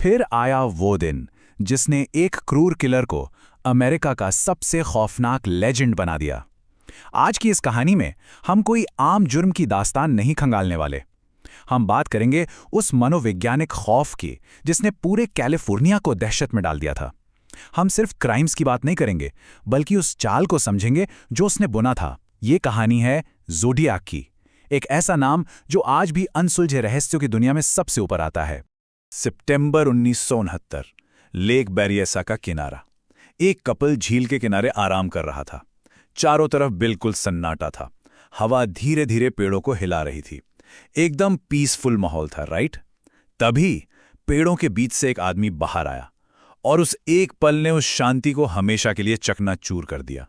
फिर आया वो दिन जिसने एक क्रूर किलर को अमेरिका का सबसे खौफनाक लेजेंड बना दिया। आज की इस कहानी में हम कोई आम जुर्म की दास्तान नहीं खंगालने वाले। हम बात करेंगे उस मनोवैज्ञानिक खौफ की जिसने पूरे कैलिफोर्निया को दहशत में डाल दिया था। हम सिर्फ क्राइम्स की बात नहीं करेंगे, बल्कि उस चाल को समझेंगे जो उसने बुना था। ये कहानी है ज़ोडियाक की, एक ऐसा नाम जो आज भी अनसुलझे रहस्यों की दुनिया में सबसे ऊपर आता है। सितंबर 1969, लेक बैरिएसा का किनारा। एक कपल झील के किनारे आराम कर रहा था। चारों तरफ बिल्कुल सन्नाटा था। हवा धीरे धीरे पेड़ों को हिला रही थी। एकदम पीसफुल माहौल था, राइट? तभी पेड़ों के बीच से एक आदमी बाहर आया और उस एक पल ने उस शांति को हमेशा के लिए चकनाचूर कर दिया।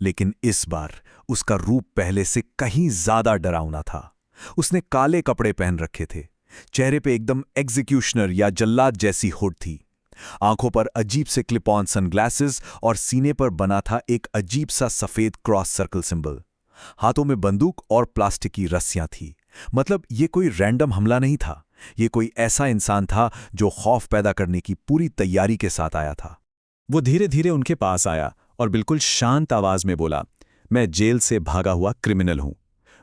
लेकिन इस बार उसका रूप पहले से कहीं ज्यादा डरावना था। उसने काले कपड़े पहन रखे थे, चेहरे पे एकदम एग्जीक्यूशनर या जल्लाद जैसी हुड थी, आंखों पर अजीब से क्लिप ऑन सनग्लासेस और सीने पर बना था एक अजीब सा सफेद क्रॉस सर्कल सिंबल। हाथों में बंदूक और प्लास्टिक की रस्सियां थी। मतलब ये कोई रैंडम हमला नहीं था, ये कोई ऐसा इंसान था जो खौफ पैदा करने की पूरी तैयारी के साथ आया था। वो धीरे धीरे उनके पास आया और बिल्कुल शांत आवाज में बोला, मैं जेल से भागा हुआ क्रिमिनल हूं,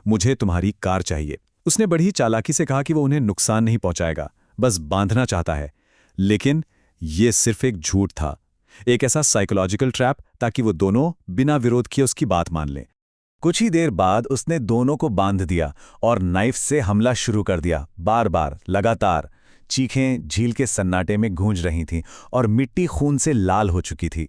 मुझे तुम्हारी कार चाहिए। उसने बड़ी चालाकी से कहा कि वो उन्हें नुकसान नहीं पहुंचाएगा, बस बांधना चाहता है। लेकिन ये सिर्फ एक झूठ था, एक ऐसा साइकोलॉजिकल ट्रैप ताकि वो दोनों बिना विरोध किए उसकी बात मान लें। कुछ ही देर बाद उसने दोनों को बांध दिया और नाइफ से हमला शुरू कर दिया, बार बार, लगातार। चीखें झील के सन्नाटे में गूंज रही थीं और मिट्टी खून से लाल हो चुकी थी।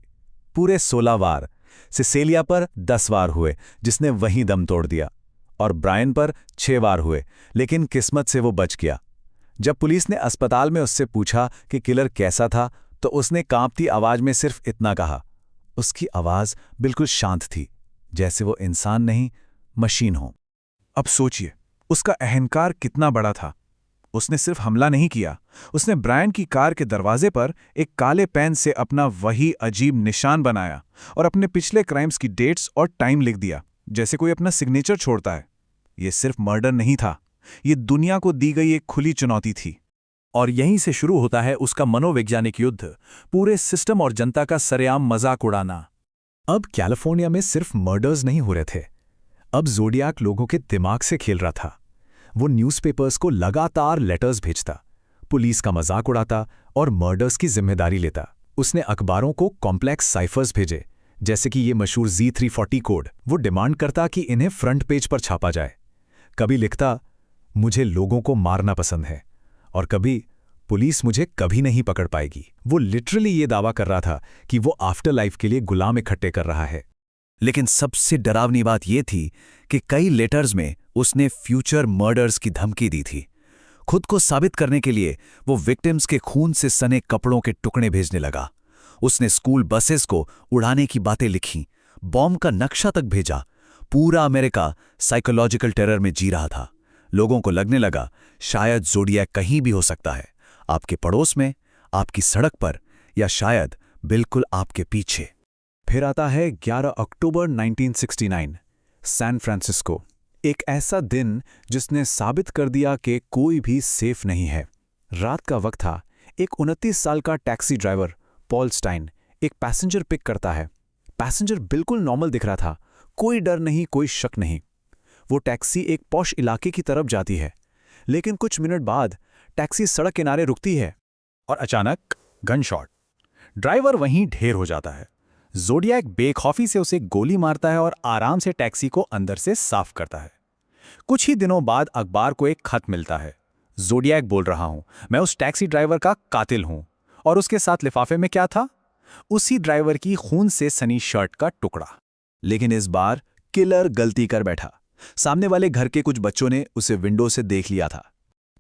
पूरे 16 वार। सिसेलिया पर 10 वार हुए, जिसने वहीं दम तोड़ दिया, और ब्रायन पर 6 वार हुए, लेकिन किस्मत से वो बच गया। जब पुलिस ने अस्पताल में उससे पूछा कि किलर कैसा था, तो उसने कांपती आवाज में सिर्फ इतना कहा। उसकी आवाज बिल्कुल शांत थी, जैसे वो इंसान नहीं, मशीन हो। अब सोचिए, उसका अहंकार कितना बड़ा था। उसने सिर्फ हमला नहीं किया, उसने ब्रायन की कार के दरवाजे पर एक काले पेन से अपना वही अजीब निशान बनाया और अपने पिछले क्राइम्स की डेट्स और टाइम लिख दिया, जैसे कोई अपना सिग्नेचर छोड़ता है। ये सिर्फ मर्डर नहीं था, ये दुनिया को दी गई एक खुली चुनौती थी। और यहीं से शुरू होता है उसका मनोवैज्ञानिक युद्ध, पूरे सिस्टम और जनता का सरेआम मजाक उड़ाना। अब कैलिफोर्निया में सिर्फ मर्डर्स नहीं हो रहे थे, अब ज़ोडियाक लोगों के दिमाग से खेल रहा था। वो न्यूज़पेपर्स को लगातार लेटर्स भेजता, पुलिस का मजाक उड़ाता और मर्डर्स की जिम्मेदारी लेता। उसने अखबारों को कॉम्प्लेक्स साइफर्स भेजे, जैसे कि ये मशहूर Z340 कोड। वो डिमांड करता कि इन्हें फ्रंट पेज पर छापा जाए। कभी लिखता, मुझे लोगों को मारना पसंद है, और कभी, पुलिस मुझे कभी नहीं पकड़ पाएगी। वो लिटरली ये दावा कर रहा था कि वो आफ्टर लाइफ के लिए गुलाम इकट्ठे कर रहा है। लेकिन सबसे डरावनी बात यह थी कि कई लेटर्स में उसने फ्यूचर मर्डर्स की धमकी दी थी। खुद को साबित करने के लिए वो विक्टिम्स के खून से सने कपड़ों के टुकड़े भेजने लगा। उसने स्कूल बसेस को उड़ाने की बातें लिखीं, बॉम्ब का नक्शा तक भेजा। पूरा अमेरिका साइकोलॉजिकल टेरर में जी रहा था। लोगों को लगने लगा शायद ज़ोडियाक कहीं भी हो सकता है, आपके पड़ोस में, आपकी सड़क पर, या शायद बिल्कुल आपके पीछे। फिर आता है 11 अक्टूबर 1969, सैन फ्रांसिस्को। एक ऐसा दिन जिसने साबित कर दिया कि कोई भी सेफ नहीं है। रात का वक्त था। एक 29 साल का टैक्सी ड्राइवर पॉल स्टाइन एक पैसेंजर पिक करता है। पैसेंजर बिल्कुल नॉर्मल दिख रहा था, कोई डर नहीं, कोई शक नहीं। वो टैक्सी एक पॉश इलाके की तरफ जाती है, लेकिन कुछ मिनट बाद टैक्सी सड़क किनारे रुकती है और अचानक गन शॉट। ड्राइवर वहीं ढेर हो जाता है। ज़ोडियाक बेखौफी से उसे गोली मारता है और आराम से टैक्सी को अंदर से साफ करता है। कुछ ही दिनों बाद अखबार को एक खत मिलता है। ज़ोडियाक बोल रहा हूं, मैं उस टैक्सी ड्राइवर का कातिल हूं। और उसके साथ लिफाफे में क्या था? उसी ड्राइवर की खून से सनी शर्ट का टुकड़ा। लेकिन इस बार किलर गलती कर बैठा। सामने वाले घर के कुछ बच्चों ने उसे विंडो से देख लिया था।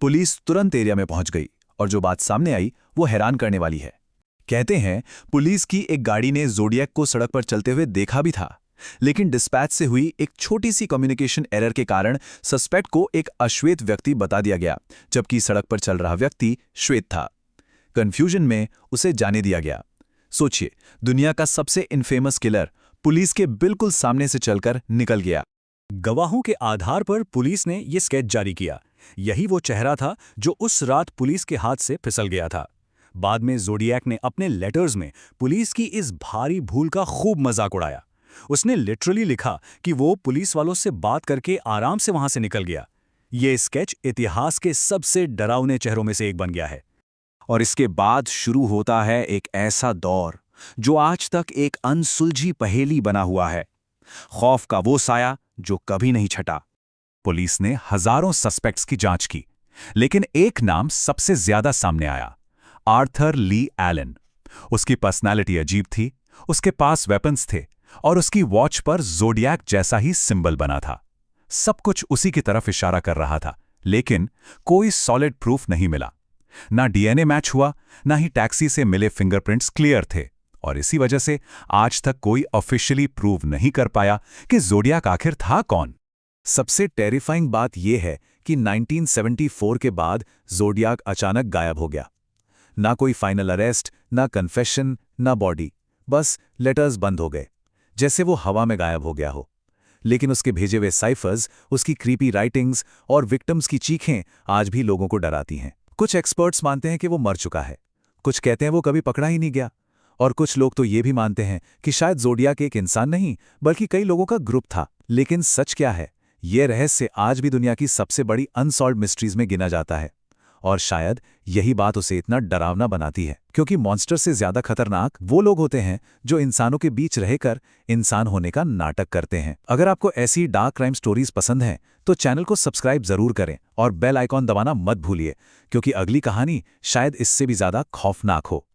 पुलिस तुरंत एरिया में पहुंच गई और जो बात सामने आई वो हैरान करने वाली है। कहते हैं पुलिस की एक गाड़ी ने ज़ोडियाक को सड़क पर चलते हुए देखा भी था, लेकिन डिस्पैच से हुई एक छोटी सी कम्युनिकेशन एरर के कारण सस्पेक्ट को एक अश्वेत व्यक्ति बता दिया गया, जबकि सड़क पर चल रहा व्यक्ति श्वेत था। कंफ्यूजन में उसे जाने दिया गया। सोचिए, दुनिया का सबसे इनफेमस किलर पुलिस के बिल्कुल सामने से चलकर निकल गया। गवाहों के आधार पर पुलिस ने यह स्केच जारी किया। यही वो चेहरा था जो उस रात पुलिस के हाथ से फिसल गया था। बाद में ज़ोडिएक ने अपने लेटर्स में पुलिस की इस भारी भूल का खूब मजाक उड़ाया। उसने लिटरली लिखा कि वो पुलिस वालों से बात करके आराम से वहां से निकल गया। ये स्केच इतिहास के सबसे डरावने चेहरों में से एक बन गया है। और इसके बाद शुरू होता है एक ऐसा दौर जो आज तक एक अनसुलझी पहेली बना हुआ है। खौफ का वो साया जो कभी नहीं छटा। पुलिस ने हजारों सस्पेक्ट्स की जांच की, लेकिन एक नाम सबसे ज्यादा सामने आया, आर्थर ली एलन। उसकी पर्सनालिटी अजीब थी, उसके पास वेपन्स थे और उसकी वॉच पर ज़ोडिएक जैसा ही सिंबल बना था। सब कुछ उसी की तरफ इशारा कर रहा था, लेकिन कोई सॉलिड प्रूफ नहीं मिला। ना डीएनए मैच हुआ, ना ही टैक्सी से मिले फिंगरप्रिंट्स क्लियर थे, और इसी वजह से आज तक कोई ऑफिशियली प्रूव नहीं कर पाया कि ज़ोडिएक आखिर था कौन। सबसे टेरिफाइंग बात यह है कि 1974 के बाद ज़ोडिएक अचानक गायब हो गया। ना कोई फाइनल अरेस्ट, ना कन्फेशन, ना बॉडी, बस लेटर्स बंद हो गए, जैसे वो हवा में गायब हो गया हो। लेकिन उसके भेजे हुए साइफर्स, उसकी क्रीपी राइटिंग्स और विक्टिम्स की चीखें आज भी लोगों को डराती हैं। कुछ एक्सपर्ट्स मानते हैं कि वो मर चुका है, कुछ कहते हैं वो कभी पकड़ा ही नहीं गया, और कुछ लोग तो ये भी मानते हैं कि शायद ज़ोडिएक एक इंसान नहीं बल्कि कई लोगों का ग्रुप था। लेकिन सच क्या है? ये रहस्य आज भी दुनिया की सबसे बड़ी अनसॉल्व्ड मिस्ट्रीज में गिना जाता है, और शायद यही बात उसे इतना डरावना बनाती है, क्योंकि मॉन्स्टर से ज्यादा खतरनाक वो लोग होते हैं जो इंसानों के बीच रहकर इंसान होने का नाटक करते हैं। अगर आपको ऐसी डार्क क्राइम स्टोरीज पसंद हैं तो चैनल को सब्सक्राइब जरूर करें और बेल आइकॉन दबाना मत भूलिए, क्योंकि अगली कहानी शायद इससे भी ज्यादा खौफनाक हो।